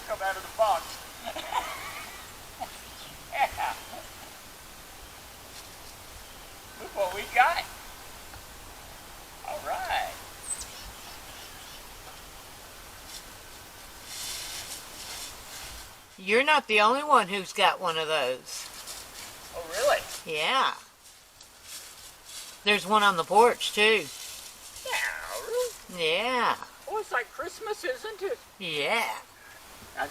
come out of the box. Yeah. Look what we got. All right. You're not the only one who's got one of those. Oh, really? Yeah. There's one on the porch, too. Yeah, really? Yeah. Oh, it's like Christmas, isn't it? Yeah.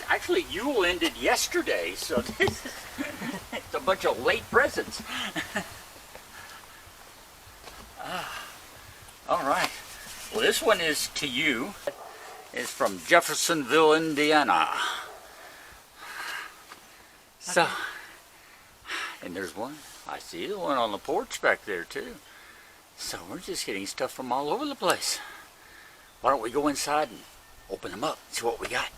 Actually, Yule ended yesterday, so this is it's a bunch of late presents. All right. Well, this one is to you. It's from Jeffersonville, Indiana. So, Okay. and there's one. I see the one on the porch back there, too. So we're just getting stuff from all over the place. Why don't we go inside and open them up, see what we got.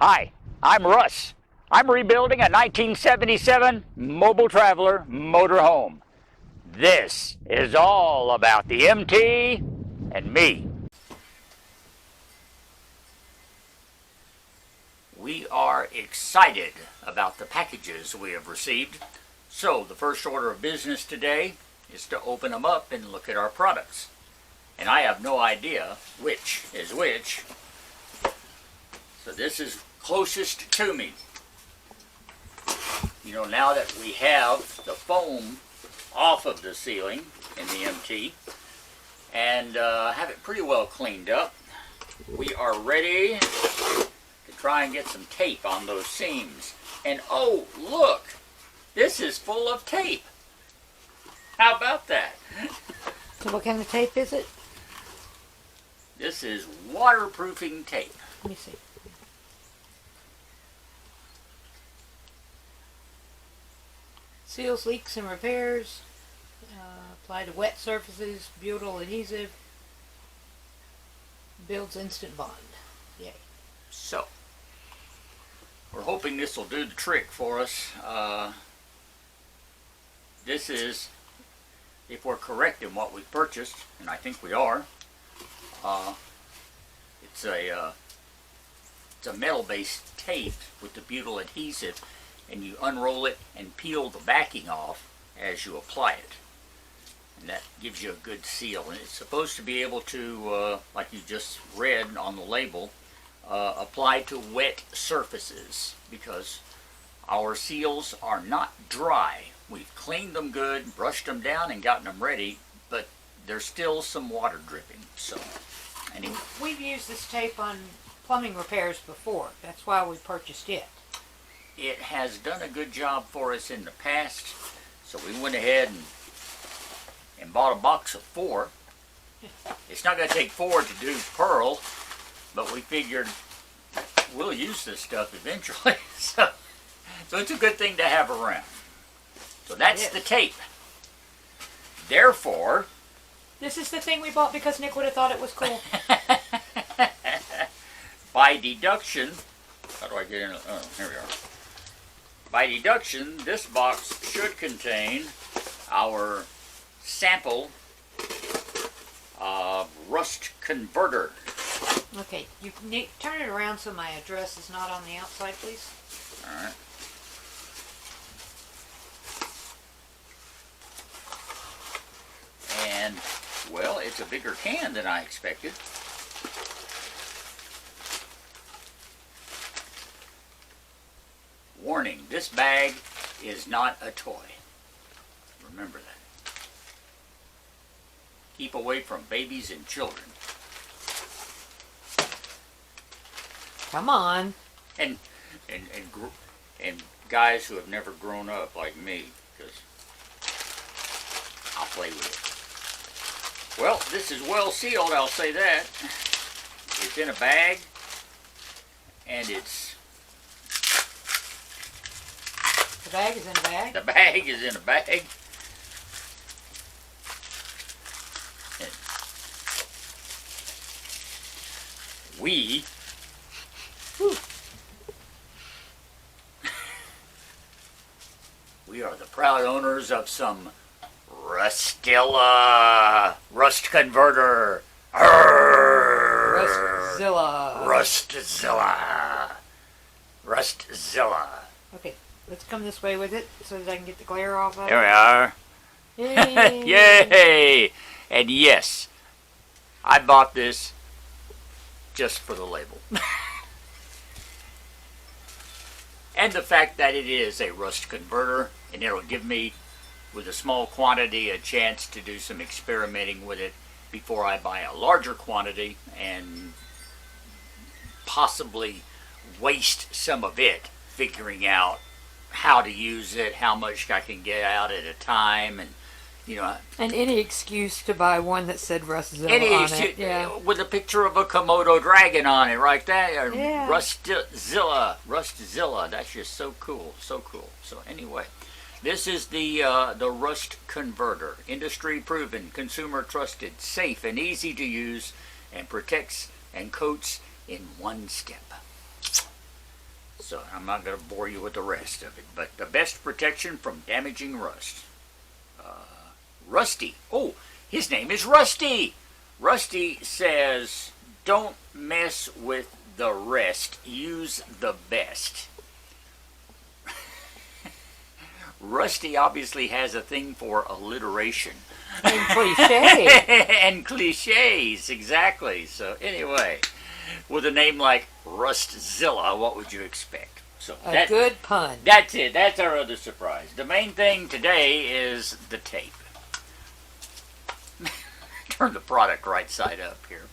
Hi, I'm Russ. I'm rebuilding a 1977 Mobile Traveler motorhome. This is all about the MT and me. We are excited about the packages we have received. So the first order of business today is to open them up and look at our products. And I have no idea which is which. So this is closest to me. You know, now that we have the foam off of the ceiling in the MT and have it pretty well cleaned up, we are ready to try and get some tape on those seams. And oh, look, this is full of tape. How about that? So what kind of tape is it? This is waterproofing tape. Let me see. Seals leaks and repairs. Apply to wet surfaces. Butyl adhesive. Builds instant bond. Yay. So, we're hoping this will do the trick for us. This is, if we're correct in what we purchased, and I think we are, it's a metal-based tape with the butyl adhesive, and you unroll it and peel the backing off as you apply it. And that gives you a good seal. And it's supposed to be able to, like you just read on the label, apply to wet surfaces, because our seals are not dry. We've cleaned them good, brushed them down, and gotten them ready, but there's still some water dripping. So, anyway. We've used this tape on plumbing repairs before. That's why we purchased it. It has done a good job for us in the past, so we went ahead and bought a box of 4. It's not going to take 4 to do Pearl, but we figured we'll use this stuff eventually. So it's a good thing to have around. So that's the tape. Therefore, this is the thing we bought because Nick would have thought it was cool. by deduction, how do I get in? Oh, here we are. By deduction, this box should contain our sample rust converter. Okay, you Nick, turn it around so my address is not on the outside, please. All right. And, well, it's a bigger can than I expected. Warning, this bag is not a toy. Remember that. Keep away from babies and children. Come on. And guys who have never grown up like me, because I'll play with it. Well, this is well sealed, I'll say that. It's in a bag, and it's... The bag is in a bag? The bag is in a bag. And we... Whew. We are the proud owners of some Rustilla rust converter. Rust Rustzilla. Rustzilla. Rustzilla. Okay, let's come this way with it so that I can get the glare off of it. There we are. Yay! Yay! And yes, I bought this just for the label. And the fact that it is a rust converter, and it'll give me, with a small quantity, a chance to do some experimenting with it before I buy a larger quantity and possibly waste some of it figuring out how to use it, how much I can get out at a time, and And any excuse to buy one that said Rustzilla on it. Yeah. with a picture of a Komodo dragon on it, right there. Yeah. Rustzilla. That's just so cool, so cool. So anyway, this is the rust converter, industry proven, consumer trusted, safe and easy to use, and protects and coats in one step. So I'm not going to bore you with the rest of it, but the best protection from damaging rust. Rusty. Oh, his name is Rusty. Rusty says, don't mess with the rest. Use the best. Rusty obviously has a thing for alliteration. And cliche. And cliches, exactly. So anyway, with a name like Rustzilla, what would you expect? So A good pun. That's it. That's our other surprise. The main thing today is the tape. Turn the product right side up here.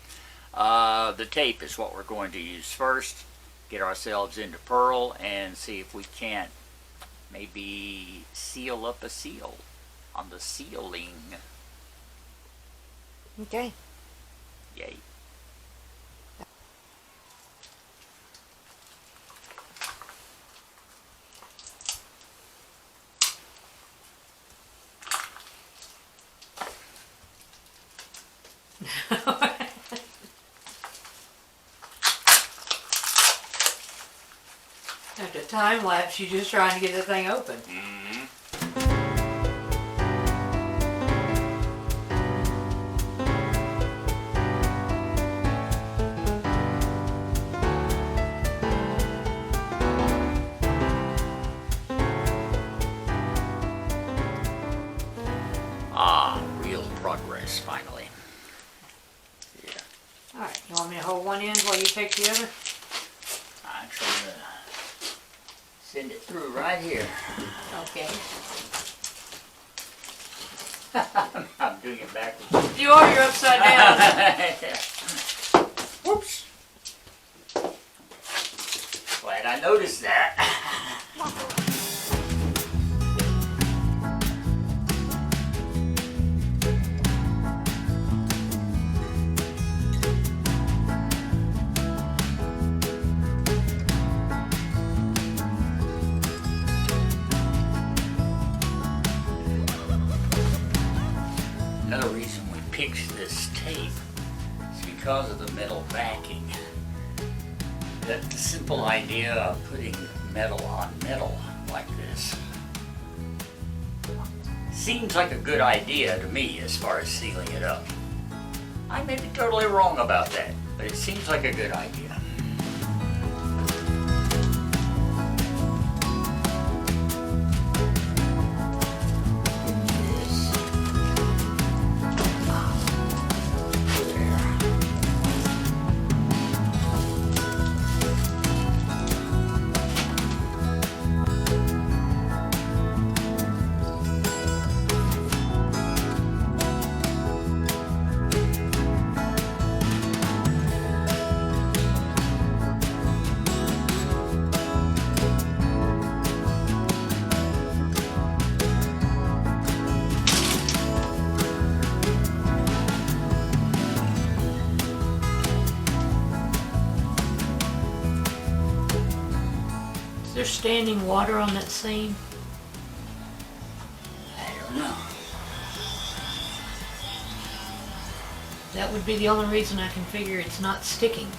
The tape is what we're going to use first. Get ourselves into Pearl and see if we can't maybe seal up a seal on the sealing. Okay. Yay. After time lapse, you're just trying to get the thing open. Real progress finally. Yeah. Alright, you want me to hold one end while you take the other? I'm trying to send it through right here. Okay. I'm doing it backwards. You are, you're upside down. Whoops. Glad I noticed that. Another reason we picked this tape is because of the metal backing. That simple idea of putting metal on metal like this seems like a good idea to me as far as sealing it up. I may be totally wrong about that, but it seems like a good idea. Is there standing water on that seam? I don't know. That would be the only reason I can figure it's not sticking.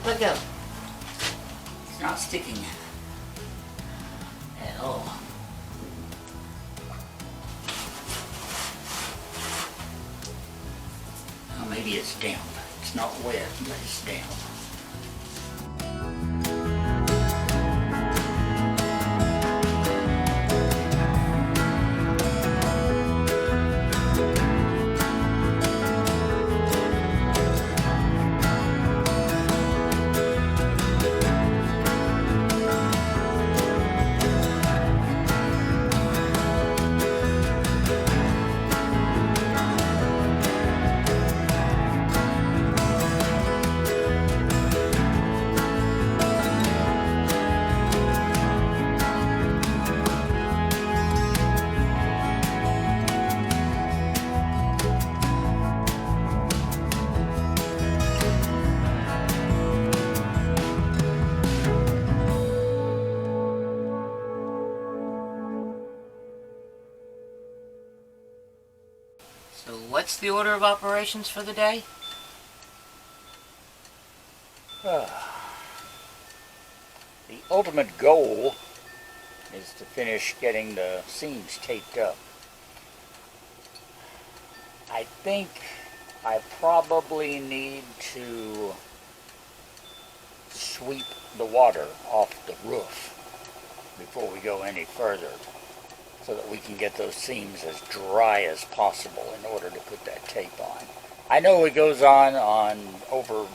Let go. It's not sticking at all. maybe it's damp. It's not wet, but it's damp. So what's the order of operations for the day? The ultimate goal is to finish getting the seams taped up. I think I probably need to sweep the water off the roof before we go any further, so that we can get those seams as dry as possible in order to put that tape on. I know it goes on over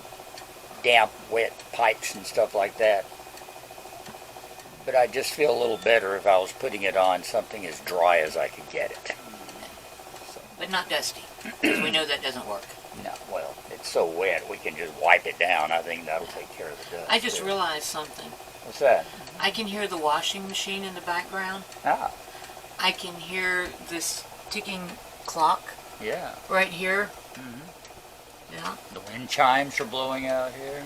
damp, wet pipes and stuff like that, but I just feel a little better if I was putting it on something as dry as I could get it. So, But not dusty, because we know that doesn't work. no, well, it's so wet we can just wipe it down. I think that'll take care of the dust. I just realized something. What's that? I can hear the washing machine in the background. Ah, I can hear this ticking clock yeah. right here. Mm-hmm. Yeah. The wind chimes are blowing out here.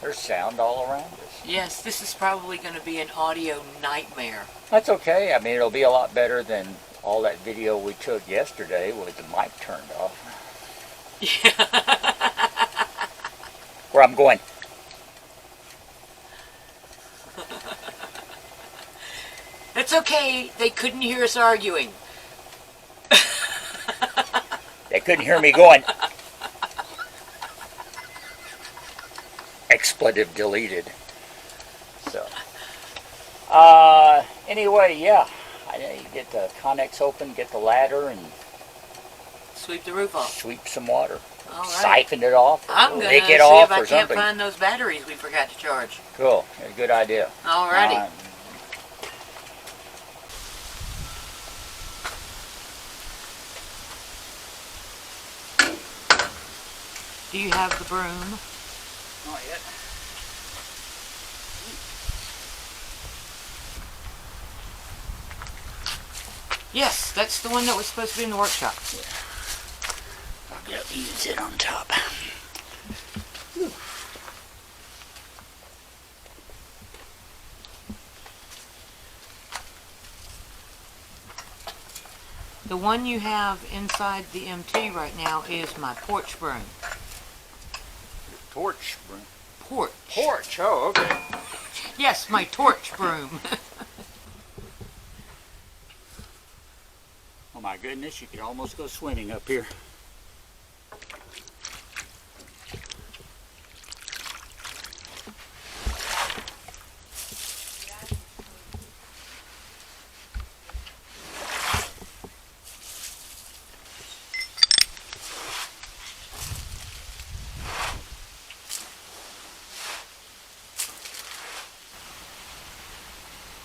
There's sound all around us. Yes, this is probably going to be an audio nightmare. That's okay. I mean, it'll be a lot better than all that video we took yesterday with the mic turned off. Yeah. Where I'm going. It's okay. They couldn't hear us arguing. They couldn't hear me going. Expletive deleted. So, anyway, yeah. I need to get the Connex open, get the ladder, and Sweep the roof off. sweep some water. All right. Siphon it off, I'm going to lick see it if off, I or can't something. find those batteries we forgot to charge. Cool. Good idea. Alrighty. Do you have the broom? Not yet. Yes, that's the one that was supposed to be in the workshop. I've got to use it on top. The one you have inside the MT right now is my porch broom. Torch. Porch. Porch. Oh, okay. Yes, my torch broom. Oh my goodness, you could almost go swimming up here.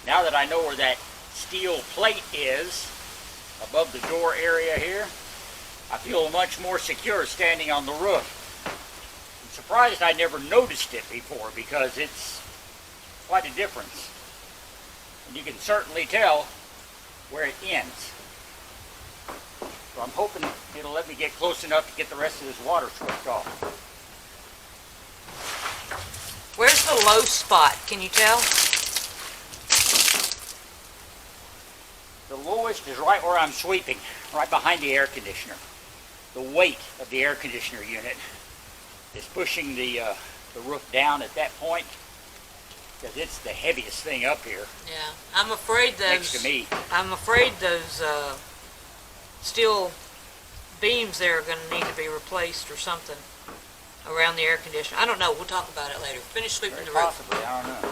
Now that I know where that steel plate is, above the door area here, I feel much more secure standing on the roof. I'm surprised I never noticed it before, because it's quite a difference. And you can certainly tell where it ends. So I'm hoping it'll let me get close enough to get the rest of this water swept off. Where's the low spot? Can you tell? The lowest is right where I'm sweeping, right behind the air conditioner. The weight of the air conditioner unit is pushing the roof down at that point, because it's the heaviest thing up here. Yeah, I'm afraid those. Next to me. I'm afraid those steel beams there are going to need to be replaced or something around the air conditioner. I don't know. We'll talk about it later. Finish sweeping the roof. Possibly, I don't know.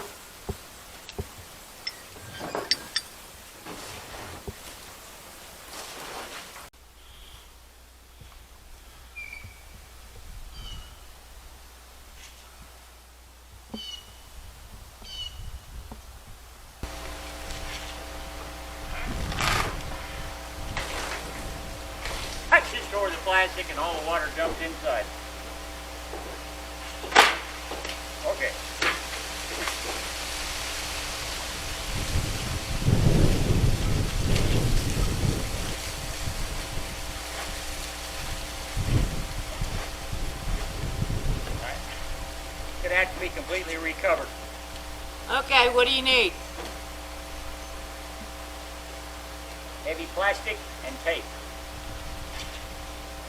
I just tore the plastic and all the water dumped inside. Okay. Alright. Gonna have to be completely recovered. Okay, what do you need? Heavy plastic and tape.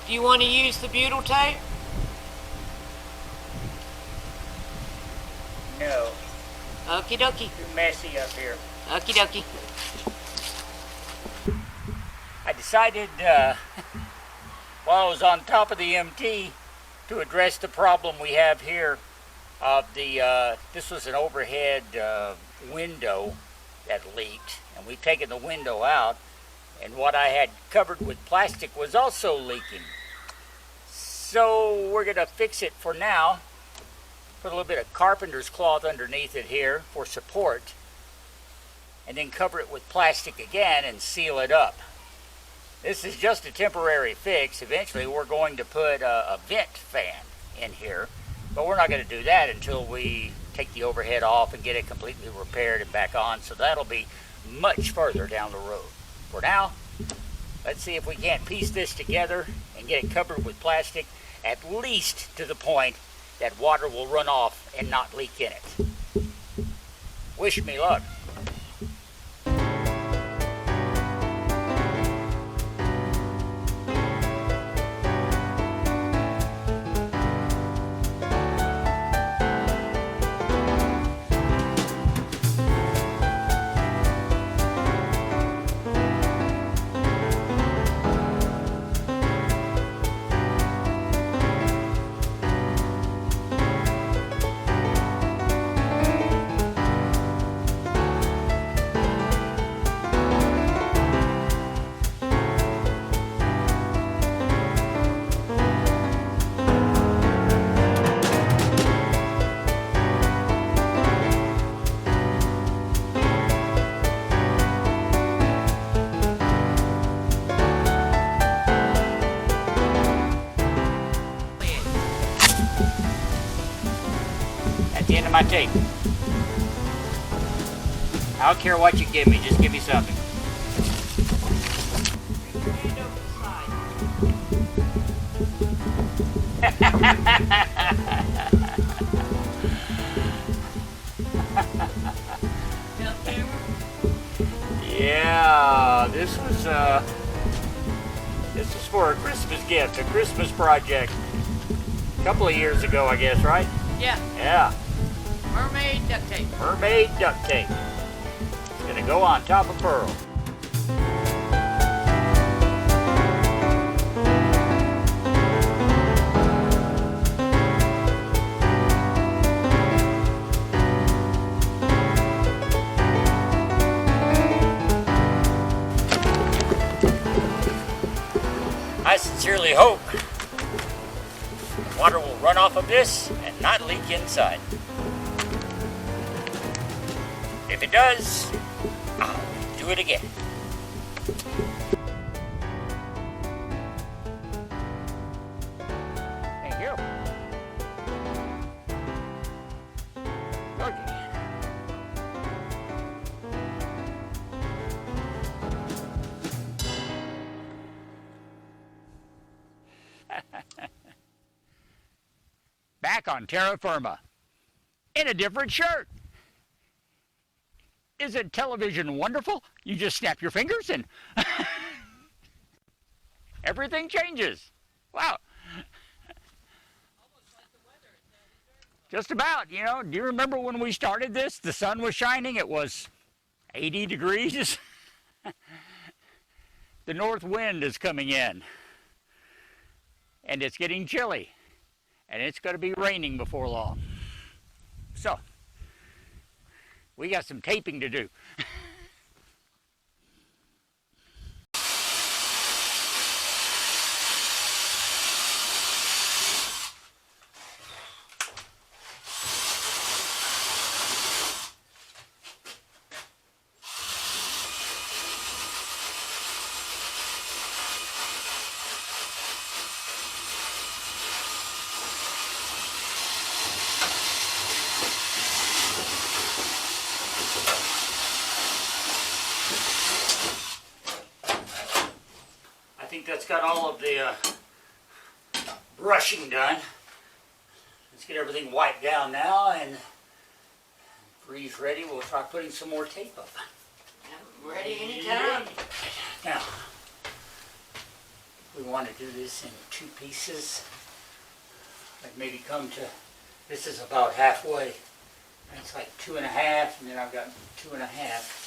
Do you want to use the butyl tape? No, Okie dokie. too messy up here. Okie dokie. I decided while I was on top of the MT to address the problem we have here of the, this was an overhead window that leaked, and we've taken the window out, and what I had covered with plastic was also leaking. So we're going to fix it for now. Put a little bit of carpenter's cloth underneath it here for support, and then cover it with plastic again and seal it up. This is just a temporary fix. Eventually we're going to put a vent fan in here, but we're not going to do that until we take the overhead off and get it completely repaired and back on, so that'll be much further down the road. For now, let's see if we can't piece this together and get it covered with plastic, at least to the point that water will run off and not leak in it. Wish me luck. The end of my tape. I don't care what you give me, just give me something. Yeah, this was for a Christmas gift, a Christmas project. A couple of years ago, I guess, right? Yeah. Yeah. Mermaid duct tape. Mermaid duct tape. It's gonna go on top of Pearl. I sincerely hope water will run off of this and not leak inside. If it does, I'll do it again. Thank you. Okay. Back on terra firma in a different shirt. Isn't television wonderful? You just snap your fingers and everything changes. Wow. Just about, you know. Do you remember when we started this? The sun was shining. It was 80 degrees. The north wind is coming in. and it's getting chilly, and it's going to be raining before long. So, we got some taping to do. I think that's got all of the brushing done. Let's get everything wiped down now, and if Ree's ready, we'll try putting some more tape up. I'm ready anytime. Now, we want to do this in 2 pieces. Like maybe come to, this is about halfway. It's like 2.5, and then I've got 2.5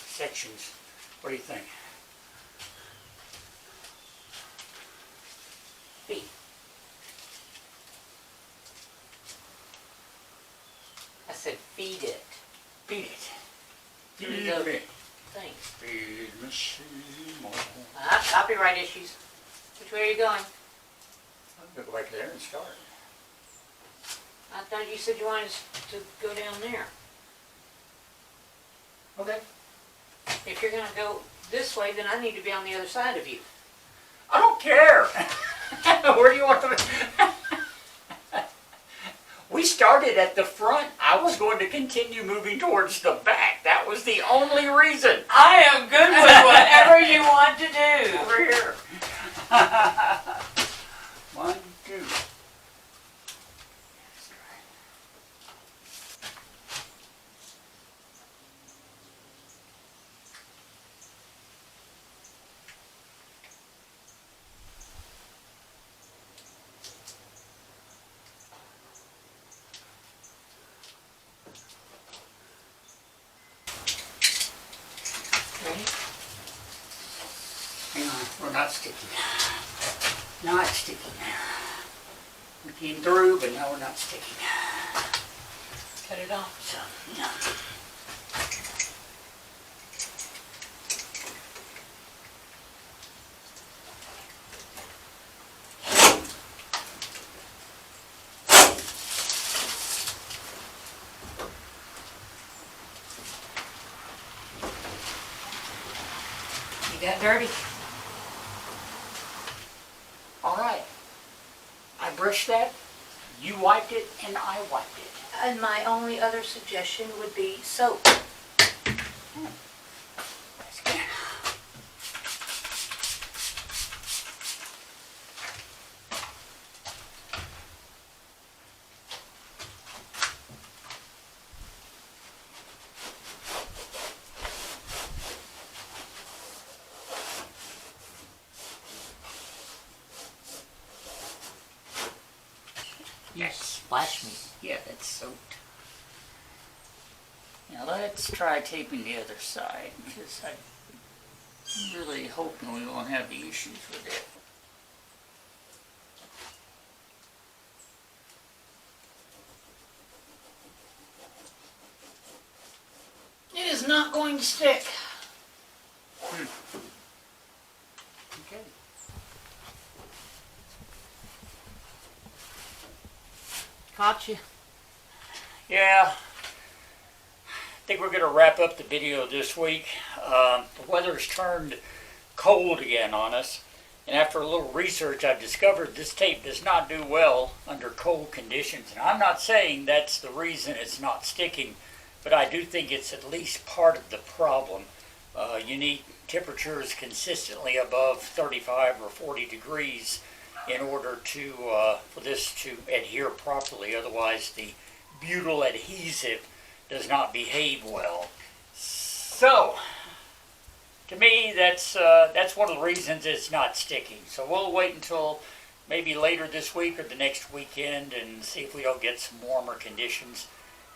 sections. What do you think? Feet. I said feed it. Feed it. Feed the thing. Feed machine. Copyright issues. Which way are you going? I'm going to go back there and start. I thought you said you wanted to go down there. Okay. If you're going to go this way, then I need to be on the other side of you. I don't care. Where do you want to? We started at the front. I was going to continue moving towards the back. That was the only reason. I am good with whatever you want to do. Over here. 1, 2. Ready? Hang on, we're not sticking. Not sticking. We came through, but now we're not sticking. Cut it off. So, yeah. You got dirty. All right. I brushed that, you wiped it, and I wiped it. And my only other suggestion would be soap. That's good. You splash me. Yeah, that's soaked. Now let's try taping the other side, because I'm really hoping we won't have the issues with it. It is not going to stick. Okay. Caught you. Yeah, I think we're going to wrap up the video this week. The weather's turned cold again on us, and after a little research I've discovered this tape does not do well under cold conditions. And I'm not saying that's the reason it's not sticking, but I do think it's at least part of the problem. You need temperatures consistently above 35 or 40 degrees in order to for this to adhere properly. Otherwise, the butyl adhesive does not behave well. So, to me, that's one of the reasons it's not sticking. So we'll wait until maybe later this week or the next weekend and see if we don't get some warmer conditions.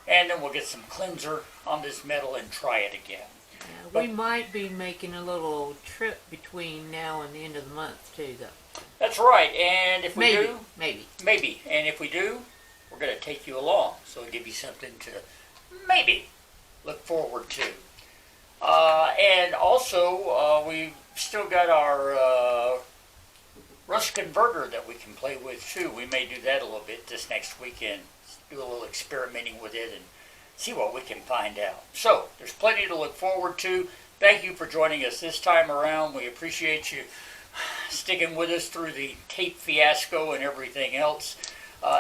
And then we'll get some cleanser on this metal and try it again. Yeah, we might be making a little trip between now and the end of the month too, though. That's right, and if we do, Maybe. and if we do, we're going to take you along, so it'll give you something to maybe look forward to. And also, we've still got our Russ converter that we can play with too. We may do that a little bit this next weekend, do a little experimenting with it and see what we can find out. So, there's plenty to look forward to. Thank you for joining us this time around. We appreciate you sticking with us through the tape fiasco and everything else.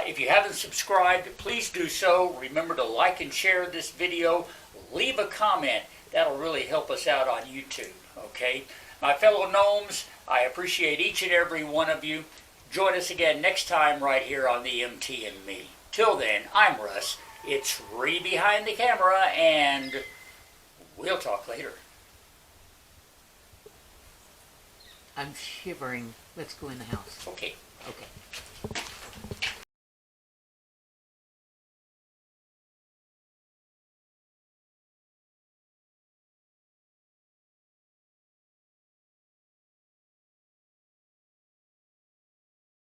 If you haven't subscribed, please do so. Remember to like and share this video. Leave a comment. That'll really help us out on YouTube, okay? My fellow gnomes, I appreciate each and every one of you. Join us again next time right here on the MT and Me. Till then, I'm Russ. It's Ree behind the camera, and we'll talk later. I'm shivering. Let's go in the house. Okay. Okay.